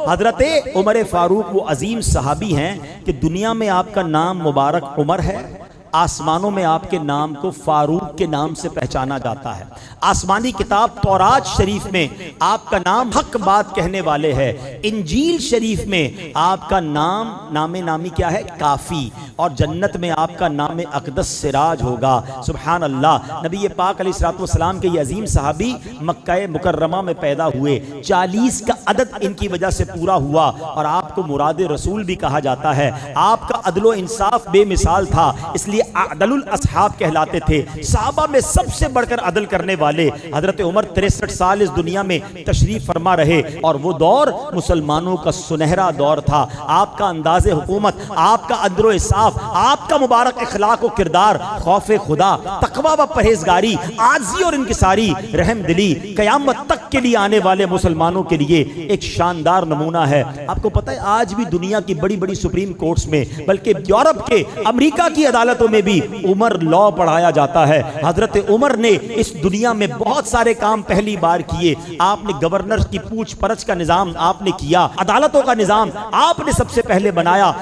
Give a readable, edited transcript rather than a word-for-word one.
हजरत उमर फारूक वो अजीम सहाबी हैं कि दुनिया में आपका नाम मुबारक उमर है, आसमानों में आपके नाम को फारूक के नाम से पहचाना जाता है। आसमानी किताब तौरात शरीफ में आपका नाम हक बात कहने वाले है। इंजील शरीफ में आपका नाम नामे नामी क्या है, काफ़ी। और जन्नत में आपका नाम अक़दस सिराज होगा। सुभान अल्लाह। नबी पाक अलैहिस्सलाम के ये अजीम सहाबी मक्का मुकर्रमा में पैदा हुए। 40 का अदद इनकी वजह से पूरा हुआ और आपको मुराद रसूल भी कहा जाता है। आपका अदलो इंसाफ बेमिसाल था, इसलिए अदलुल असहाब कहलाते थे। सहाबा में सबसे बढ़कर अदल करने वाले हजरत उमर 63 साल इस दुनिया में तशरीफ फरमा रहे और वो दौर मुसलमानों का सुनहरा दौर था। आपका अंदाज़े हुकूमत, आपका अदलो इंसाफ, आपका मुबारक इखलाक व किरदार, खौफे खुदा, तकवा व परहेजगारी, आजी और इनकिसारी, रहम दिली कयामत तक के लिए आने वाले मुसलमानों के लिए एक शानदार नमूना है। आपको पता है आज भी दुनिया की बड़ी बड़ी सुप्रीम कोर्ट्स में, बल्कि यूरोप के, अमेरिका की अदालतों में भी उमर लॉ पढ़ाया जाता है। हजरत उमर ने इस दुनिया में बहुत सारे काम पहली बार किए। आपने गवर्नर की पूछ परछ का निजाम आपने किया, अदालतों का निजाम आपने सबसे पहले बनाया।